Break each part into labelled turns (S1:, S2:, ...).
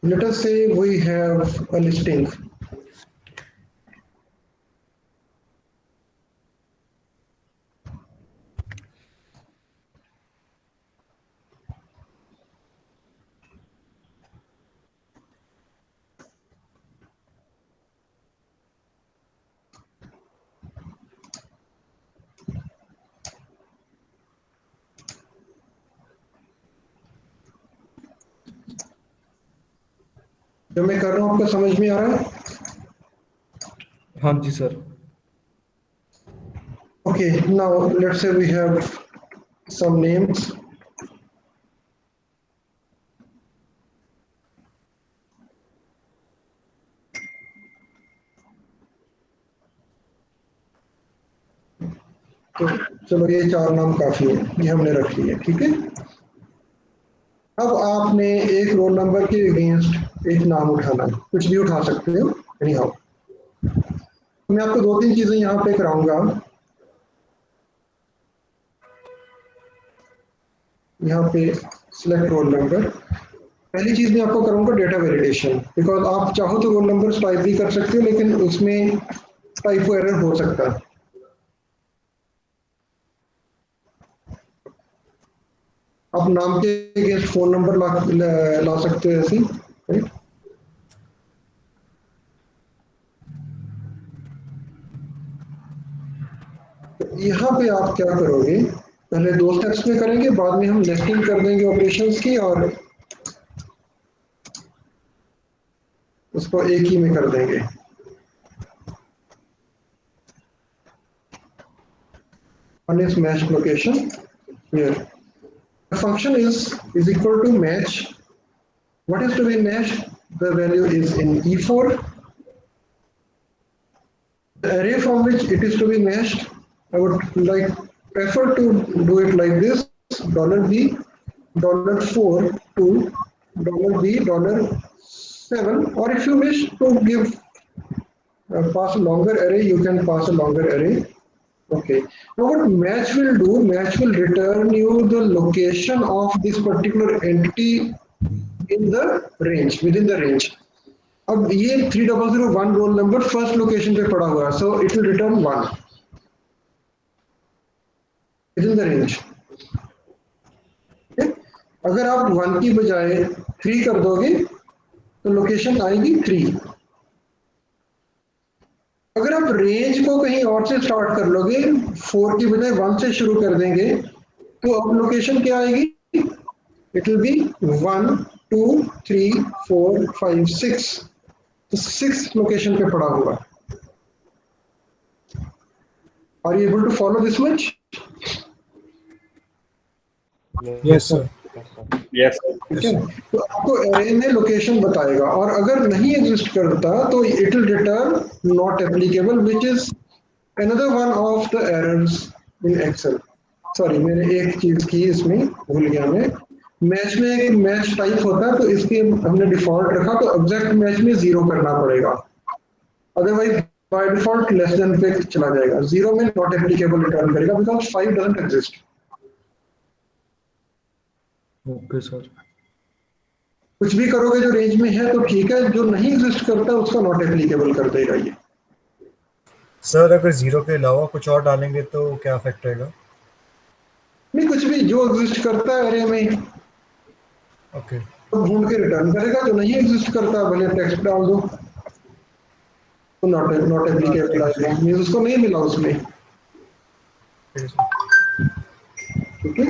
S1: Let us say we have a listing. जो मैं कर रहा हूँ आपको समझ में आ रहा है?
S2: हाँ जी sir.
S1: Okay, now let's say we have some names. तो चलो ये 4 नाम काफी है, ये हमने रख लिए, ठीक है। अब आपने एक रोल नंबर के अगेंस्ट एक नाम उठाना है, कुछ भी उठा सकते हो, एनी हाउ। मैं आपको 2-3 चीजें यहाँ पे कराऊंगा। यहाँ पे सिलेक्ट रोल नंबर। पहली चीज मैं आपको करूंगा डेटा वेलिडेशन, बिकॉज आप चाहो तो रोल नंबर टाइप भी कर सकते हो, लेकिन उसमें टाइपो एरर हो सकता है। आप नाम के अगेंस्ट फोन नंबर ला सकते हो ऐसे, राइट। यहाँ पे आप क्या करोगे, पहले 2 स्टेप्स में करेंगे, बाद में हम नेस्टिंग कर देंगे ऑपरेशंस की और उसको एक ही में कर देंगे। One is match location here. The function is equal to match. What is to be matched? The value is in E4. The array from which it is to be matched, I would like prefer to do it like this: $B, $4 to $B, $7, or if you wish to give pass a longer array, you can pass a longer array. Okay. Now what match will do, match will return you the location of this particular entity in the range, within the range. अब ये 3001 roll number first location पे पड़ा हुआ है, so it will return 1 with in the range. अगर आप 1 की बजाय 3 कर दोगे तो लोकेशन आएगी 3। अगर आप रेंज को कहीं और से स्टार्ट कर लोगे, 4 की बजाय 1 से शुरू कर देंगे, तो अब लोकेशन क्या आएगी? इट विल बी 1 2 3 4 5 6, तो 6 लोकेशन पे पड़ा हुआ। Are you able to follow this much?
S2: Yes sir.
S3: Yes
S1: ठीक है, तो आपको एरे में लोकेशन बताएगा, और अगर नहीं एग्जिस्ट करता तो it will return not applicable, which is another one of the errors in Excel. Sorry, मैंने एक चीज की इसमें भूल गया मैं। मैच में एक मैच टाइप होता है, तो इसके हमने डिफॉल्ट रखा, तो एग्जैक्ट मैच में 0 करना पड़ेगा, otherwise by default less than पे चला जाएगा। 0 में नॉट एप्लीकेबल रिटर्न करेगा, because 5 doesn't exist.
S2: Okay sir.
S1: कुछ भी करोगे जो रेंज में है तो ठीक है, जो नहीं एग्जिस्ट करता उसका नॉट एप्लीकेबल कर देगा ये।
S2: सर अगर 0 के अलावा कुछ और डालेंगे तो क्या इफेक्ट रहेगा?
S1: नहीं, कुछ भी जो एग्जिस्ट करता है एरे में
S2: ओके।
S1: तो ढूंढ के रिटर्न करेगा, जो नहीं एग्जिस्ट करता भले टेक्स्ट डाल दो तो नॉट एप्लीकेबल आएगा, मींस उसको नहीं मिला उसमें।
S2: ठीक है सर।
S1: ठीक है,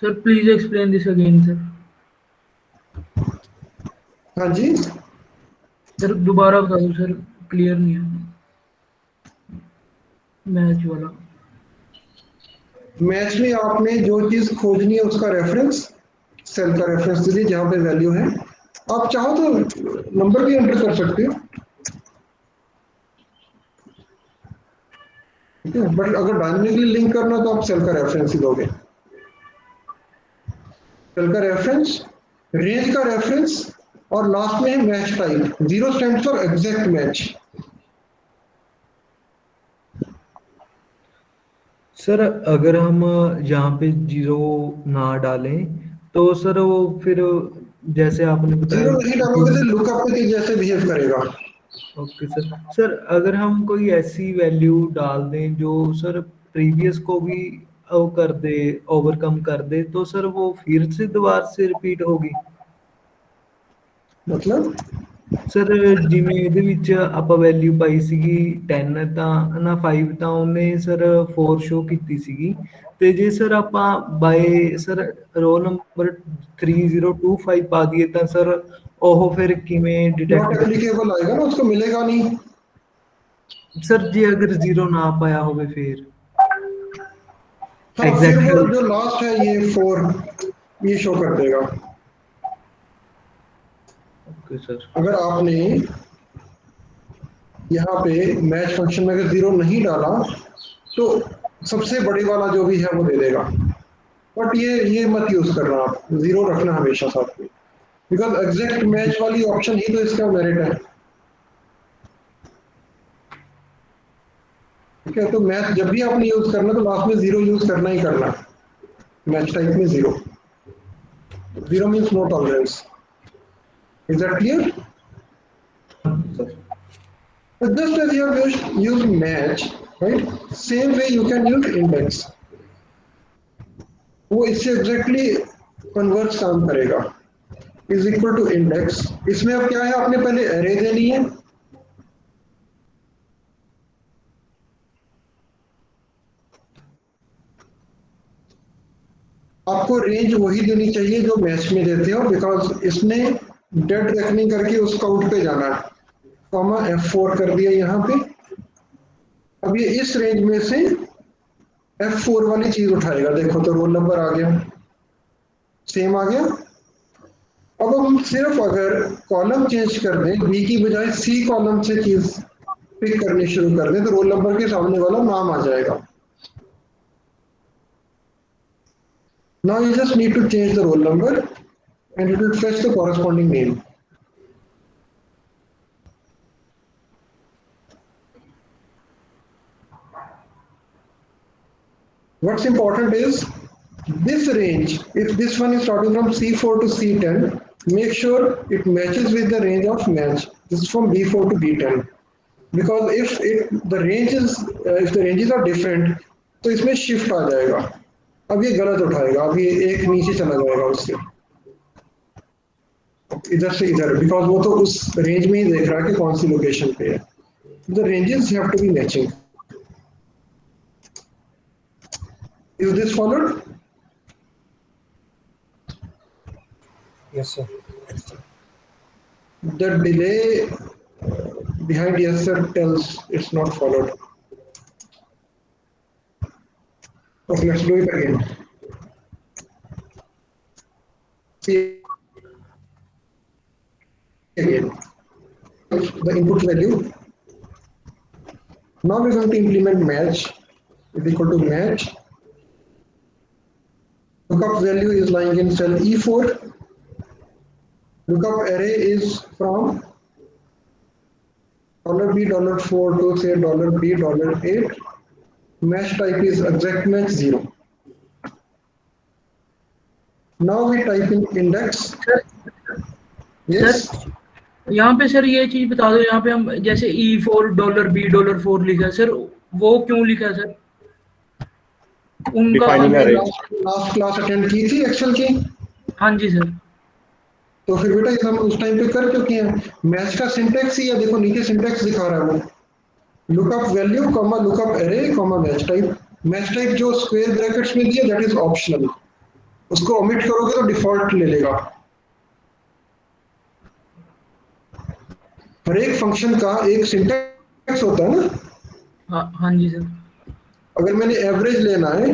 S4: Sir, please explain this again, sir.
S1: हाँ जी।
S4: सर दोबारा बता दो सर, क्लियर नहीं है मैच वाला।
S1: मैच में आपने जो चीज खोजनी है उसका रेफरेंस, सेल का रेफरेंस दीजिए जहां पे वैल्यू है। आप चाहो तो नंबर भी एंटर कर सकते हो, ठीक है, बट अगर डायनेमिकली लिंक करना तो आप सेल का रेफरेंस ही दोगे। सेल का रेफरेंस, रेंज का रेफरेंस, और लास्ट में है match type. 0 stand for exact match.
S2: Sir अगर हम यहाँ पे 0 ना डालें
S4: तो सर वो फिर जैसे आपने बताया।
S1: जीरो नहीं डालोगे तो लुकअप के जैसे बिहेव करेगा।
S4: Okay sir. सर अगर हम कोई ऐसी वैल्यू डाल दें जो सर प्रीवियस को भी वो कर दे, ओवरकम कर दे, तो सर वो फिर से दोबारा से रिपीट होगी।
S1: मतलब
S4: ਸਰ ਜਿਵੇਂ ਇਹਦੇ ਵਿੱਚ ਆਪਾਂ ਵੈਲਿਊ ਪਾਈ ਸੀਗੀ 10 ਤਾਂ ਨਾ 5 ਤਾਂ ਉਹਨੇ ਸਰ 4 ਸ਼ੋ ਕੀਤੀ ਸੀਗੀ। ਤੇ ਜੇ ਸਰ ਆਪਾਂ ਬਾਏ ਸਰ ਰੋਲ ਨੰਬਰ 3025 ਪਾ ਦਈਏ ਤਾਂ ਸਰ ਉਹ ਫਿਰ ਕਿਵੇਂ
S1: नॉट
S4: ਡਿਟੈਕਟ ਕਰ।
S1: एप्लीकेबल आएगा ना, उसको मिलेगा नहीं।
S4: ਸਰ ਜੇ ਅਗਰ ਜ਼ੀਰੋ ਨਾ ਪਾਇਆ ਹੋਵੇ ਫਿਰ
S1: हाँ फिर वो
S4: एग्जैक्ट।
S1: जो लास्ट है ये 4 ये शो कर देगा।
S4: Okay sir.
S1: अगर आपने यहाँ पे मैच फंक्शन में अगर जीरो नहीं डाला तो सबसे बड़े वाला जो भी है वो दे देगा। बट ये मत यूज करना, आप जीरो रखना हमेशा साथ में, बिकॉज एग्जैक्ट मैच वाली ऑप्शन ही तो इसका मेरिट है। ठीक है, तो मैच जब भी आपने यूज करना तो लास्ट में जीरो यूज करना ही करना। मैच टाइप में zero, zero means no tolerance. Is that clear? But just as you have used match, right? Same way you can use index. वो इससे एग्जैक्टली कन्वर्स काम करेगा। Is equal to index. इसमें अब क्या है, आपने पहले एरे देनी है, आपको रेंज वही देनी चाहिए जो मैच में देते हो, बिकॉज इसने डेड रेकनिंग करके उस काउंट पे जाना है। कॉमा F4 कर दिया यहाँ पे। अब ये इस रेंज में से F4 वाली चीज उठाएगा। देखो तो रोल नंबर आ गया, सेम आ गया। अब हम सिर्फ अगर कॉलम चेंज कर दें, बी की बजाय सी कॉलम से चीज पिक करनी शुरू कर दें, तो रोल नंबर के सामने वाला नाम आ जाएगा। Now you just need to change the roll number and it will fetch the corresponding name. What's important is this range, if this one is starting from C4 to C10, make sure it matches with the range of match. This is from B4 to B10. Because if the ranges are different, तो इसमें shift आ जाएगा। अब ये गलत उठाएगा, अब ये एक नीचे चला जाएगा उससे, इधर से इधर, बिकॉज वो तो उस रेंज में ही देख रहा है कि कौन सी लोकेशन पे है। The ranges have to be matching. Is this followed?
S2: Yes, sir.
S1: The delay behind yes sir tells it's not followed. Okay, let's do it again. See again the input value. Now we're going to implement match is equal to match. Lookup value is lying in cell E4. Lookup array is from $B, $4 to say $B, $8. Match type is exact match 0. Now we type in index. Yes.
S4: Sir यहाँ पे sir ये चीज बता दो, यहाँ पे हम जैसे E4 $B $4 लिखा है सर, वो क्यों लिखा है सर? उनका
S1: लास्ट क्लास अटेंड की थी एक्सेल की।
S4: हाँ जी सर।
S1: तो फिर बेटा ये हम उस टाइम पे कर चुके हैं। मैच का सिंटेक्स ही है, देखो नीचे सिंटेक्स दिखा रहा है वो, lookup value comma lookup array comma match type. Match type जो स्क्वायर ब्रैकेट्स में दिया दैट इज ऑप्शनल, उसको ओमिट करोगे तो डिफॉल्ट ले लेगा। हर एक फंक्शन का एक सिंटेक्स होता है ना।
S4: हाँ जी सर।
S1: अगर मैंने एवरेज लेना है,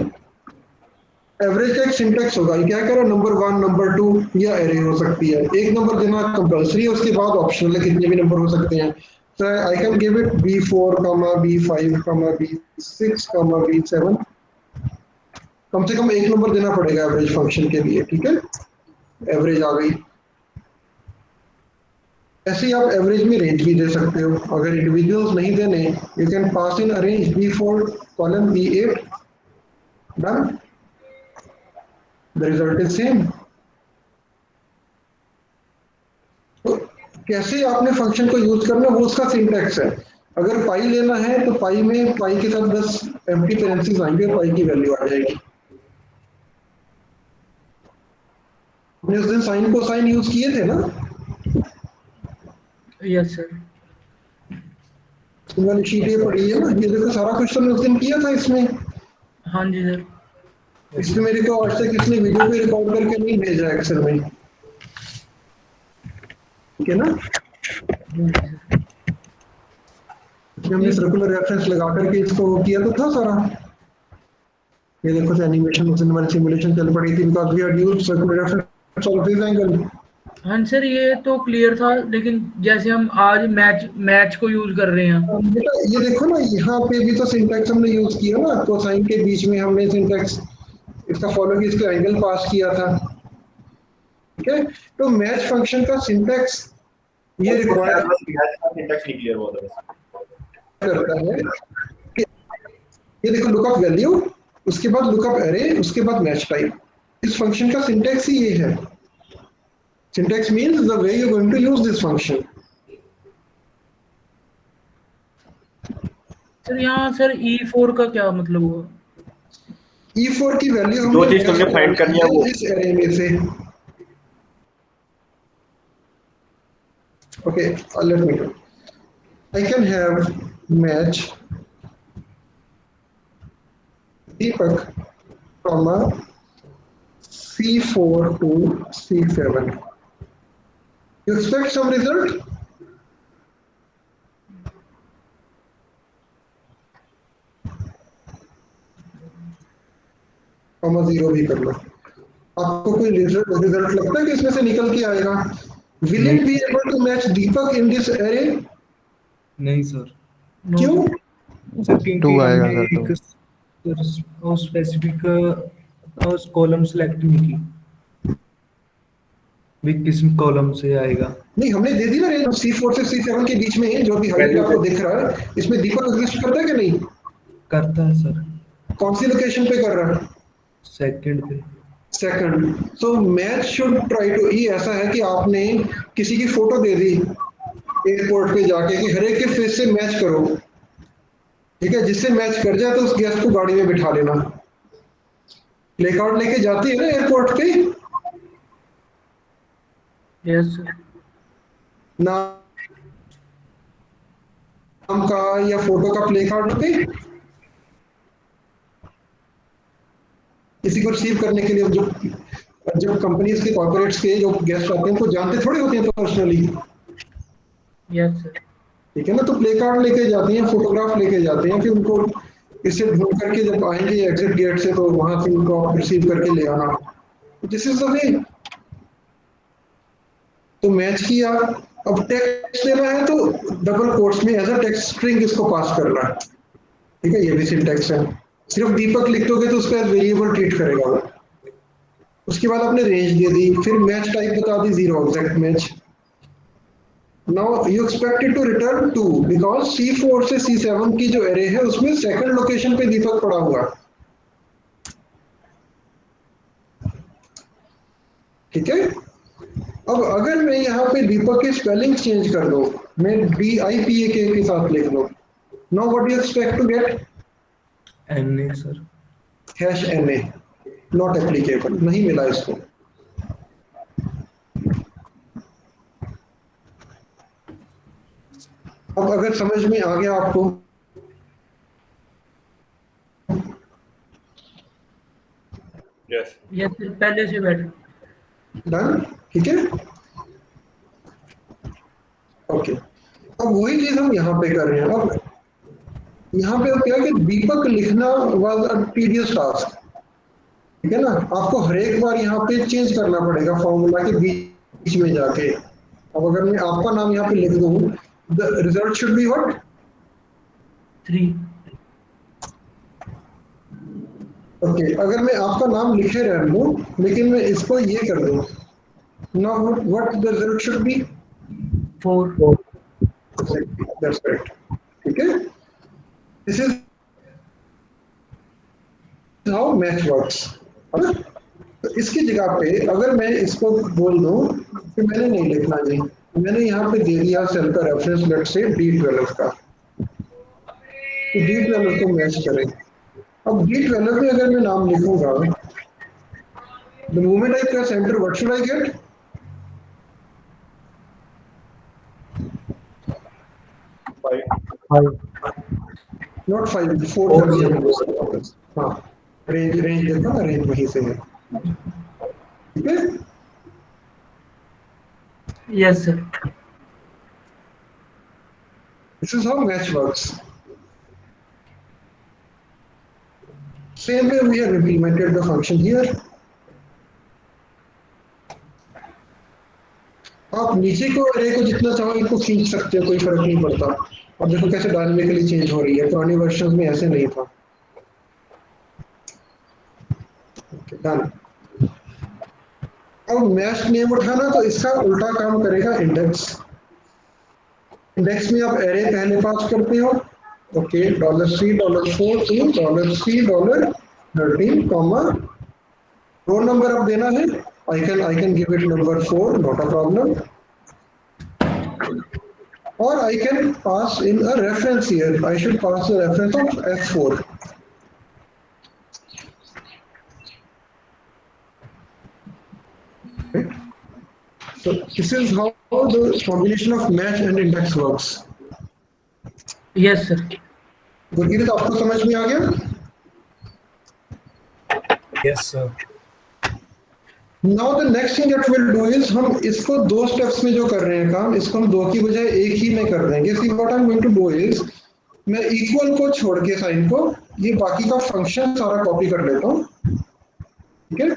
S1: एवरेज का एक सिंटेक्स होगा, क्या कह रहा है, नंबर 1 नंबर 2 या एरे हो सकती है। एक नंबर देना कंपल्सरी है, उसके बाद ऑप्शनल है, कितने भी नंबर हो सकते हैं। So I can give it B4, B5, B6, B7। कम से कम एक नंबर देना पड़ेगा एवरेज फंक्शन के लिए, ठीक है। एवरेज आ गई। ऐसे ही आप एवरेज में रेंज भी दे सकते हो। अगर इंडिविजुअल्स नहीं देने, you can pass in arrange B4 column B8। Done. The result is same. कैसे आपने फंक्शन को यूज करना वो उसका सिंटैक्स है। अगर पाई लेना है तो पाई में पाई के साथ 10 एम्प्टी पेरेंथेसिस आएंगे और पाई की वैल्यू आ जाएगी। हमने उस दिन साइन को साइन यूज किए थे ना,
S3: यस सर।
S1: वाली शीट ये पड़ी है ना, ये देखो सारा कुछ हमने उस दिन किया था इसमें।
S3: हाँ जी सर।
S1: इसमें मेरे को आज तक इसने वीडियो पे रिकॉर्ड करके नहीं भेजा एक्सेल में, ठीक है ना। हमने सर्कुलर रेफरेंस लगा करके इसको किया तो था सारा। ये देखो एनिमेशन उस दिन हमारी सिमुलेशन चल पड़ी थी because we had used circular reference of this angle.
S3: हाँ सर ये तो क्लियर था, लेकिन जैसे हम आज मैच को यूज कर रहे हैं।
S1: बेटा ये देखो ना, यहाँ पे भी तो सिंटैक्स हमने यूज किया ना, कोसाइन के बीच में हमने सिंटैक्स इसका फॉलो किया, इसका एंगल पास किया था, ठीक है। तो मैच फंक्शन का सिंटैक्स ये रिक्वायर्ड
S5: सिंटैक्स नहीं क्लियर हुआ था
S1: करता है कि ये देखो लुकअप वैल्यू, उसके बाद लुकअप एरे, उसके बाद मैच टाइप। इस फंक्शन का सिंटैक्स ही ये है। Syntax means the way you are going to use this function.
S3: Sir यहाँ सर E4 का क्या मतलब हुआ?
S1: E4 की वैल्यू
S5: जो चीज तुमने फाइंड करनी है वो
S1: इस एरे में से। Okay let me do, I can have match Deepak comma C4 to C7. You expect some result? Comma 0 भी कर लो। आपको कोई रिजल्ट लगता है कि इसमें से निकल के आएगा? Will it be able to match Deepak in this array?
S4: नहीं सर।
S1: क्यों?
S4: सर क्योंकि
S6: टू आएगा
S4: हमने
S6: सर,
S4: एक स्पेसिफिक कॉलम सेलेक्ट नहीं की भी किस कॉलम से आएगा।
S1: नहीं हमने दे दी ना रेंज C4 से C7 के बीच में जो भी हाइट आपको दिख रहा है, इसमें दीपक एग्जिस्ट करता है कि नहीं?
S4: करता है सर।
S1: कौन सी लोकेशन पे कर रहा है?
S4: सेकंड पे।
S1: Second. So match should try to, ये ऐसा है कि आपने किसी की फोटो दे दी एयरपोर्ट पे जाके कि हर एक के फेस से मैच करो, ठीक है। जिससे मैच कर जाए तो उस गेस्ट को गाड़ी में बिठा लेना। प्ले कार्ड लेके जाती है ना एयरपोर्ट पे,
S3: यस सर।
S1: नाम का या फोटो का प्ले कार्ड पे किसी को रिसीव करने के लिए। जब कंपनीज के कॉर्पोरेट्स के जो गेस्ट आते हैं तो जानते थोड़े होते हैं पर्सनली,
S3: यस सर।
S1: ठीक है ना। तो प्ले कार्ड लेके जाती हैं, फोटोग्राफ लेके जाते हैं, फिर उनको इससे ढूंढ करके जब आएंगे एग्जिट गेट से तो वहां से उनको रिसीव करके ले आना। This is the way. तो मैच किया, अब टेक्स्ट देना है तो डबल कोट्स में एज अ टेक्स्ट स्ट्रिंग इसको पास करना है, ठीक है। ये भी सिंटैक्स है। सिर्फ दीपक लिख दोगे तो उसका वेरिएबल ट्रीट करेगा वो। उसके बाद आपने रेंज दे दी, फिर मैच टाइप बता दी 0 exact match. Now you expect it to return 2 because C4 से C7 की जो एरे है उसमें सेकंड लोकेशन पे दीपक पड़ा हुआ, ठीक है। अब अगर मैं यहाँ पे दीपक की स्पेलिंग चेंज कर दूं, मैं DIPAK के साथ लिख दूं, now what do you expect to get?
S4: NA sir.
S1: #NA not applicable, नहीं मिला इसको। अब अगर समझ में आ गया आपको,
S5: यस
S3: यस पहले से बेटर।
S1: डन, ठीक है। ओके अब वही चीज हम यहाँ पे कर रहे हैं। अब यहाँ पे क्या कि दीपक लिखना वाज अ टीडियस टास्क, ठीक है ना। आपको हर एक बार यहाँ पे चेंज करना पड़ेगा फॉर्मूला के बीच में जाके। अब अगर मैं आपका नाम यहाँ पे लिख दूं, the result should be what?
S3: 3।
S1: Okay अगर मैं आपका नाम लिखे रह लूं लेकिन मैं इसको ये कर दूं, now what the result should be?
S3: 4।
S1: That's correct, ठीक है। This is how match works. तो इसकी जगह पे अगर मैं इसको बोल दूं कि मैंने नहीं लिखना जी, मैंने यहाँ पे दे दिया सेल का रेफरेंस लेट से D12 का, तो D12 को मैच करें। अब D12 में अगर मैं नाम लिखूंगा, the moment I press enter what should I get?
S5: Five.
S1: Not 5, 4 कर दिया मैंने। हाँ, रेंज रेंज देखा, रेंज वहीं से है, ठीक है।
S3: Yes sir.
S1: This is how match works. Same way we have implemented the function here. आप नीचे को अरे को जितना चाहो इसको खींच सकते हो, कोई फर्क नहीं पड़ता। अब देखो कैसे डायनेमिकली चेंज हो रही है, पुरानी वर्जन में ऐसे नहीं था। डन। अब मैच नेम उठाना तो इसका उल्टा काम करेगा इंडेक्स। इंडेक्स में आप एरे पहले पास करते हो, okay, $C $4 to $C $13 comma, roll number अब देना है, I can give it number 4, not a problem, or I can pass in a reference here. I should pass a reference of F4. Okay. So this is how the combination of match and index works.
S3: Yes sir.
S1: Gurkirat आपको समझ में आ गया?
S2: Yes, sir.
S1: Now the next thing that we'll do is हम इसको दो steps में जो कर रहे हैं काम, इसको हम दो की बजाय एक ही में कर देंगे। See what I'm going to do is मैं इक्वल को छोड़ के साइन को, ये बाकी का फंक्शन सारा कॉपी कर लेता हूँ, ठीक है।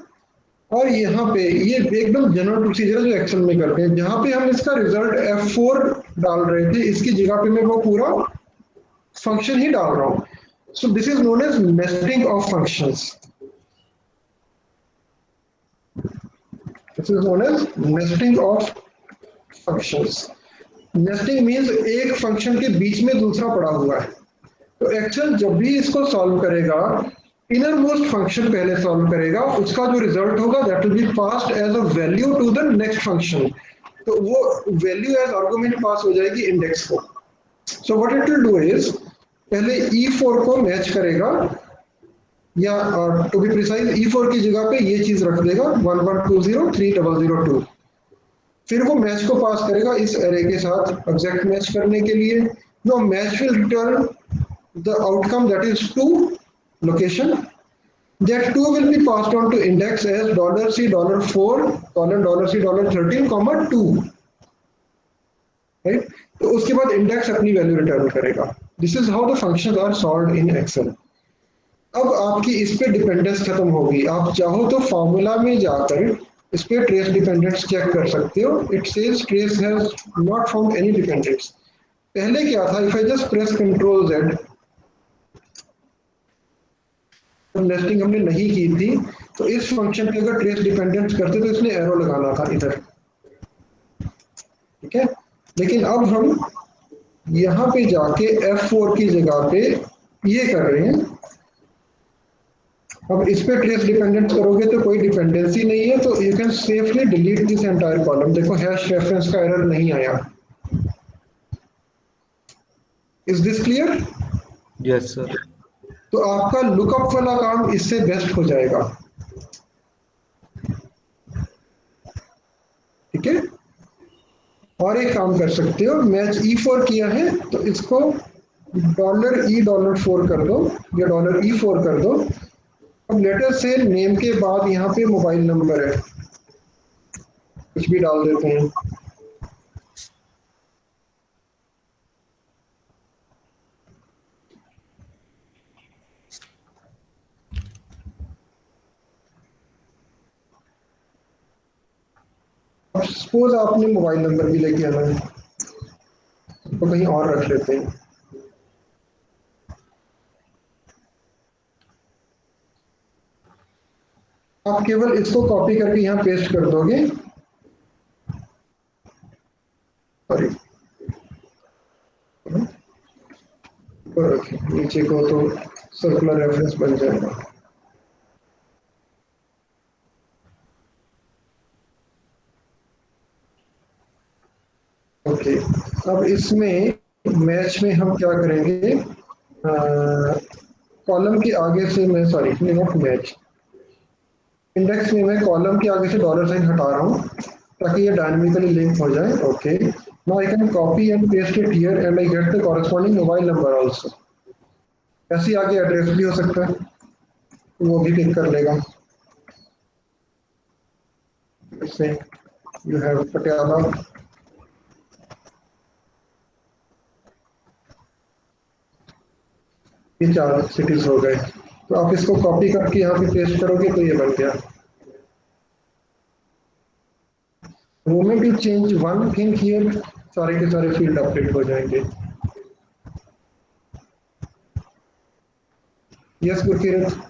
S1: और यहाँ पे ये एकदम जनरल प्रोसीजर जो एक्सेल में करते हैं, जहाँ पे हम इसका रिजल्ट F4 डाल रहे थे, इसकी जगह पे मैं वो पूरा फंक्शन ही डाल रहा हूँ। So this is known as nesting of functions. This is known as nesting of functions. Nesting means एक फंक्शन के बीच में दूसरा पड़ा हुआ है। तो एक्सेल जब भी इसको सॉल्व करेगा, इनर मोस्ट फंक्शन पहले सॉल्व करेगा, उसका जो रिजल्ट होगा that will be passed as a value to the next function. तो वो वैल्यू एज आर्गुमेंट पास हो जाएगी इंडेक्स को। So what it will do is पहले E4 को मैच करेगा, या टू बी प्रिसाइज E4 की जगह पे ये चीज रख देगा 11203002। फिर वो मैच को पास करेगा इस एरे के साथ एग्जैक्ट मैच करने के लिए। No match will return the outcome that is 2 location. That 2 will be passed on to index as $C $4 $C $13 2, right? तो उसके बाद इंडेक्स अपनी वैल्यू रिटर्न करेगा। This is how the functions are solved in Excel. अब आपकी इस पे dependence खत्म होगी। आप चाहो तो फॉर्मूला में जाकर इस पे ट्रेस डिपेंडेंस चेक कर सकते हो। It says trace has not found any dependence. पहले क्या था, if I just press control Z, nesting हमने नहीं की थी, तो इस फंक्शन पे अगर ट्रेस डिपेंडेंस करते तो इसने एरो लगाना था इधर, ठीक है। लेकिन अब हम यहाँ पे जाके F4 की जगह पे ये कर रहे हैं। अब इस पे ट्रेस डिपेंडेंस करोगे तो कोई डिपेंडेंसी नहीं है, तो you can safely delete this entire column. देखो हैश रेफरेंस का एरर नहीं आया। Is this clear?
S4: Yes sir.
S1: तो आपका लुकअप वाला काम इससे बेस्ट हो जाएगा, ठीक है। और एक काम कर सकते हो, मैच E4 किया है तो इसको $E $4 कर दो या $E4 कर दो। अब लेटर से नेम के बाद यहाँ पे मोबाइल नंबर है, कुछ भी डाल देते हैं। सपोज आपने मोबाइल नंबर भी लेके आना है, तो कहीं और रख लेते हैं। आप केवल इसको कॉपी करके यहाँ पेस्ट कर दोगे। सॉरी, नीचे को तो सर्कुलर रेफरेंस बन जाएगा। ओके, अब इसमें मैच में हम क्या करेंगे, कॉलम के आगे से मैं, सॉरी नॉट मैच, इंडेक्स में मैं कॉलम के आगे से डॉलर साइन हटा रहा हूँ ताकि ये डायनामिकली लिंक हो जाए। Okay, now I can copy and paste it here and I get the corresponding mobile number also. ऐसे आगे एड्रेस भी हो सकता है, वो भी पिक कर लेगा। इससे यू हैव पटियाला, ये 4 सिटीज हो गए। तो आप इसको कॉपी करके यहाँ पे पेस्ट करोगे तो ये बन गया। Moment you change one thing here, सारे के सारे फील्ड अपडेट हो जाएंगे। Yes Gurkirat,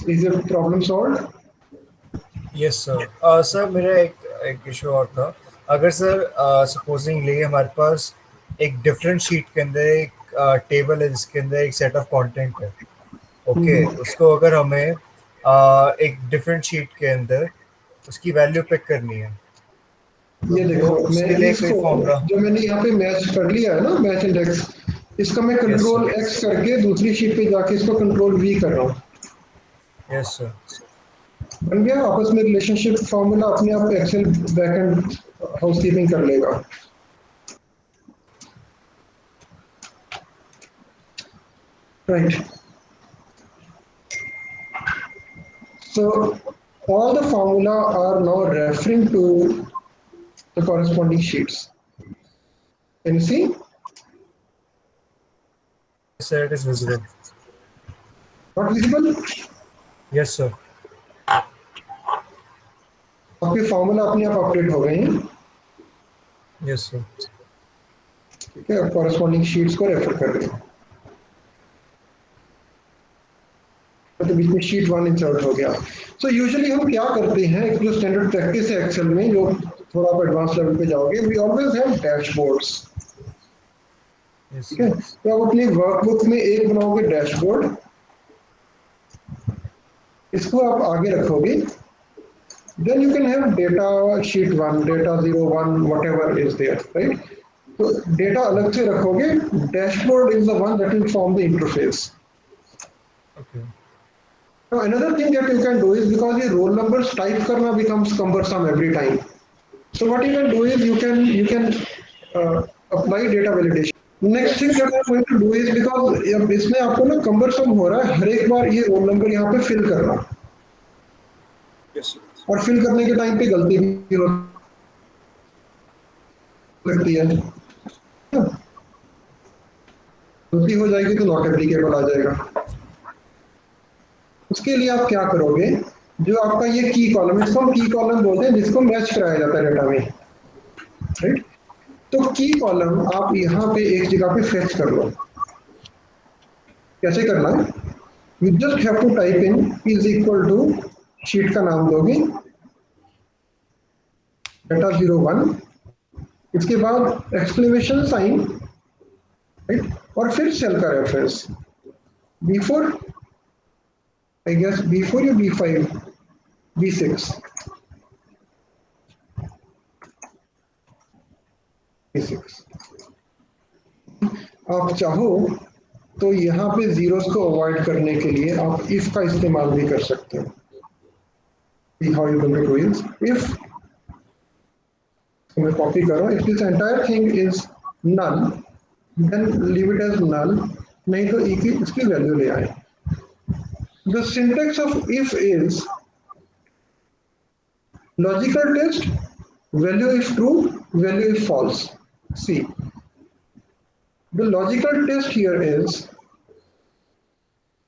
S1: is it problem solve?
S2: Yes sir. Sir मेरा एक इशू और था। अगर सर सपोजिंगली हमारे पास एक डिफरेंट शीट के अंदर एक टेबल है जिसके अंदर एक सेट ऑफ कंटेंट है, ओके, उसको अगर हमें एक डिफरेंट शीट के अंदर उसकी वैल्यू पिक करनी है,
S1: ये देखो,
S2: उसके
S1: मैं
S2: लिए कोई
S1: इसको
S2: फॉर्मूला?
S1: जो मैंने यहाँ पे मैच कर लिया है ना, मैच इंडेक्स, इसका मैं कंट्रोल एक्स करके दूसरी शीट पे जाके इसको कंट्रोल वी कर रहा हूँ।
S2: Yes sir.
S1: बन गया आपस में रिलेशनशिप, फॉर्मूला अपने आप एक्सेल बैकएंड हाउसकीपिंग कर लेगा। Right, so all the formula are now referring to the corresponding sheets. Can you see?
S2: Sir, it is visible.
S1: Not visible?
S2: Yes sir.
S1: आपके फॉर्मूला अपने आप अपडेट हो गए हैं।
S2: Yes sir.
S1: ठीक है, कॉरेस्पॉन्डिंग शीट्स को रेफर कर रहे हैं। तो बीच में शीट 1 इंसर्ट हो गया। सो यूजुअली हम क्या करते हैं, एक जो स्टैंडर्ड प्रैक्टिस है एक्सेल में, जो थोड़ा आप एडवांस लेवल पे जाओगे, वी ऑलवेज हैव डैशबोर्ड्स। ठीक है, तो आप अपनी वर्कबुक में एक बनाओगे डैशबोर्ड, इसको आप आगे रखोगे, then you can have data sheet 1, data 0, 1, whatever is there, right. तो डेटा अलग से रखोगे, dashboard is the one that will form the interface.
S2: Okay.
S1: Now another thing that you can do is, because your roll numbers type karna becomes cumbersome every time, so what you can do is you can apply data validation. Next thing that I'm going to do is, because अब इसमें आपको ना cumbersome हो रहा है हर एक बार ये roll number यहाँ पे fill करना,
S2: Yes sir.
S1: और fill करने के टाइम पे गलती भी हो सकती है, गलती हो जाएगी तो नॉट एप्लीकेबल आ जाएगा। उसके लिए आप क्या करोगे, जो आपका ये की कॉलम, इसको हम की कॉलम बोलते हैं, जिसको मैच कराया जाता है डेटा में, राइट। तो की कॉलम आप यहाँ पे एक जगह पे फेच कर लो। कैसे करना है, you just have to type in is equal to, sheet का नाम दोगे डेटा 01, इसके बाद एक्सक्लेमेशन साइन, राइट, और फिर सेल का reference B4, I guess B4 या B5, B6, B6। आप चाहो तो यहाँ पे जीरोस को अवॉइड करने के लिए आप इफ का इस्तेमाल भी कर सकते हो। See how you can do is, if मैं कॉपी करो, if this entire thing is null, then leave it as null, नहीं तो ई की इसकी वैल्यू ले आए। The syntax of if is logical test, value is true, value is false. See, the logical test here is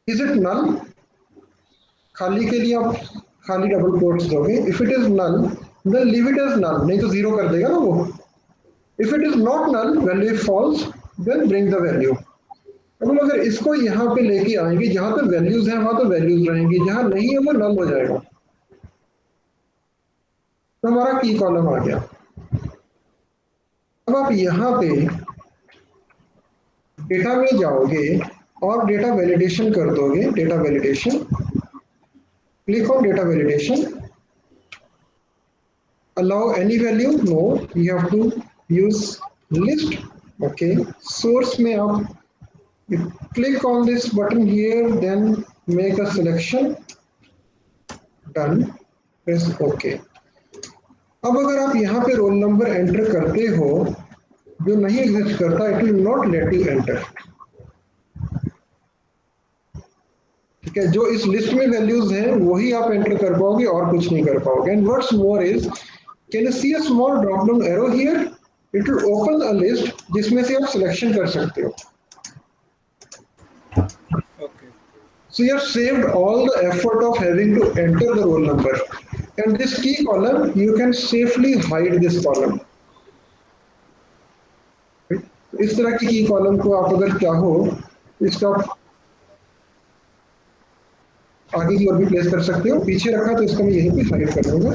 S1: it null? खाली के लिए आप खाली डबल कोट्स दोगे। If it is null, then leave it as null, नहीं तो zero कर देगा ना वो। If it is not null, value is false, then bring the value. अब हम अगर इसको यहाँ पे लेके आएंगे, जहां पे वैल्यूज हैं वहां तो वैल्यूज रहेंगी, जहां नहीं है वो नल हो जाएगा। तो हमारा की कॉलम आ गया। अब आप यहाँ पे डेटा में जाओगे और डेटा वैलिडेशन कर दोगे, data validation, click on data validation. allow any value? No, you have to use list. Okay, source में आप you click on this button here, then make a selection, done, press OK. अब अगर आप यहाँ पे roll number enter करते हो जो नहीं एग्जिस्ट करता, it will not let you enter. ठीक है, जो इस लिस्ट में वैल्यूज हैं वही आप एंटर कर पाओगे और कुछ नहीं कर पाओगे। And what's more is, can you see a small drop down arrow here? It will open a list जिसमें से आप सिलेक्शन कर सकते हो।
S2: Okay.
S1: So you have saved all the effort of having to enter the roll number. And this key column, you can safely hide this column. इस तरह की column को आप अगर चाहो इसका आगे की ओर भी प्लेस कर सकते हो। पीछे रखा तो इसको मैं यहीं पे हाइड कर दूंगा।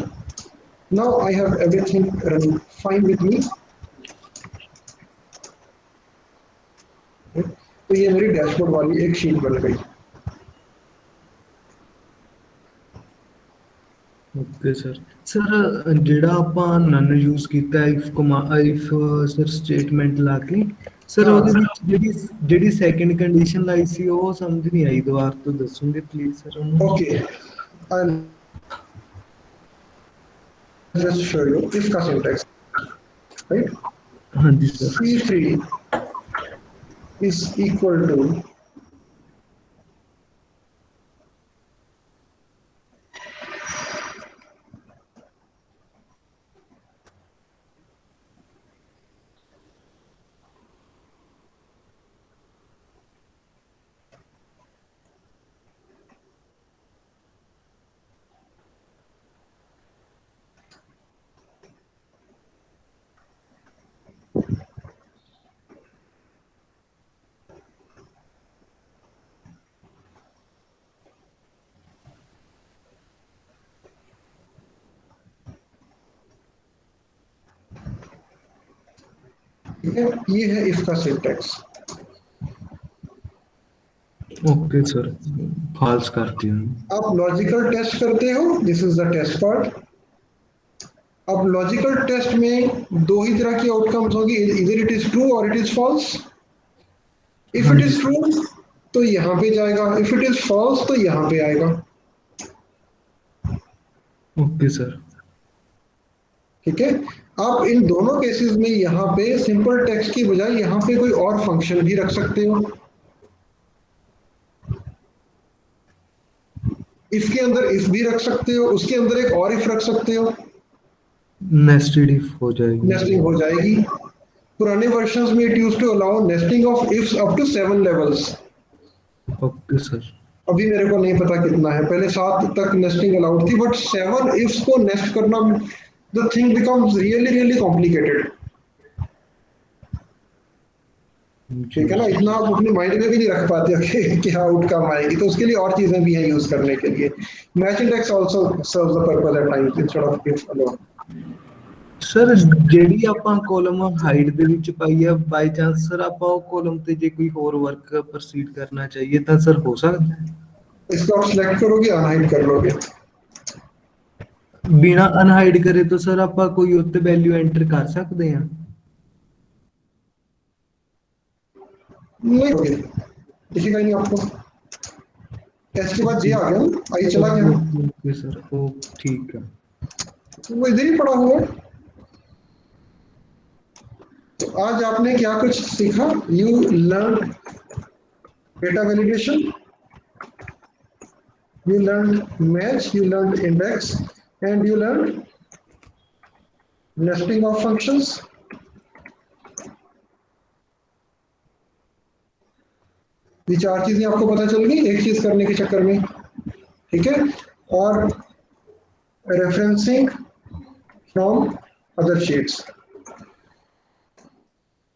S1: Now I have everything running fine with me. तो ये मेरी डैशबोर्ड वाली एक शीट बन गई।
S4: Okay sir. ਸਰ ਜਿਹੜਾ ਆਪਾਂ ਨਨ ਯੂਜ਼ ਕੀਤਾ ਇਫ ਸਰ ਸਟੇਟਮੈਂਟ ਲਾ ਕੇ, ਸਰ ਉਹਦੇ ਵਿੱਚ ਜਿਹੜੀ ਸੈਕੰਡ ਕੰਡੀਸ਼ਨ ਲਾਈ ਸੀ ਉਹ ਸਮਝ ਨਹੀਂ ਆਈ, ਦੁਬਾਰਾ ਤੋਂ ਦੱਸੋਗੇ ਪਲੀਜ਼ ਸਰ ਉਹਨੂੰ?
S1: Okay, I just show you इसका सिंटैक्स, राइट?
S4: ਹਾਂਜੀ sir.
S1: C3 is equal to ये है इसका सिंटैक्स।
S4: ओके सर, फॉल्स करती हूँ।
S1: आप लॉजिकल टेस्ट करते हो, this is the test part. अब लॉजिकल टेस्ट में दो ही तरह की आउटकम्स होगी, इधर इट इज ट्रू और it is false. If it is true तो यहाँ पे जाएगा, इफ इट इज फॉल्स तो यहाँ पे आएगा।
S4: Okay sir.
S1: ठीक है, आप इन दोनों केसेस में यहाँ पे सिंपल टेक्स्ट की बजाय यहाँ पे कोई और फंक्शन भी रख सकते हो। इफ के अंदर इफ भी रख सकते हो, उसके अंदर एक और इफ रख सकते हो,
S4: नेस्टेड इफ हो जाएगी,
S1: नेस्टिंग हो जाएगी। पुराने वर्जन्स में it used to allow nesting of ifs up to 7 levels.
S4: Okay sir.
S1: अभी मेरे को नहीं पता कितना है, पहले 7 तक नेस्टिंग अलाउड थी, बट 7 इफ्स को नेस्ट करना, the thing becomes really complicated. ठीक है ना, इतना आप अपने माइंड में भी नहीं रख पाते कि क्या आउटकम आएगी, तो उसके लिए और चीजें भी हैं यूज करने के लिए। Match index also serves the purpose at times instead of if alone.
S4: Sir ਜਿਹੜੀ ਆਪਾਂ ਕੋਲਮ ਹਾਈਡ ਦੇ ਵਿੱਚ ਪਾਈ ਹੈ, ਬਾਈ ਚਾਂਸ ਸਰ ਆਪਾਂ ਉਹ ਕੋਲਮ ਤੇ ਜੇ ਕੋਈ ਹੋਰ ਵਰਕ ਪ੍ਰੋਸੀਡ ਕਰਨਾ ਚਾਹੀਏ ਤਾਂ ਸਰ ਹੋ ਸਕਦਾ ਹੈ?
S1: इसको आप सिलेक्ट करोगे, अनहाइड कर लोगे।
S4: ਬਿਨਾ ਅਨਹਾਈਡ ਕਰੇ ਤਾਂ ਸਰ ਆਪਾਂ ਕੋਈ ਉੱਤੇ ਵੈਲਿਊ ਐਂਟਰ ਕਰ ਸਕਦੇ ਹਾਂ?
S1: नहीं होगी, दिखेगा ही नहीं आपको। एस के बाद जे आ गया, आई चला गया,
S4: ओके सर, ओ ठीक है,
S1: वो इधर ही पड़ा हुआ है। तो आज आपने क्या कुछ सीखा? You learn data validation, you learned match, you learned index, and you learned nesting of functions. ये 4 चीजें आपको पता चल गई एक चीज करने के चक्कर में। ठीक है, और रेफरेंसिंग फ्रॉम अदर शीट्स,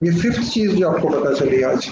S1: ये 5th चीज जो आपको पता चली आज।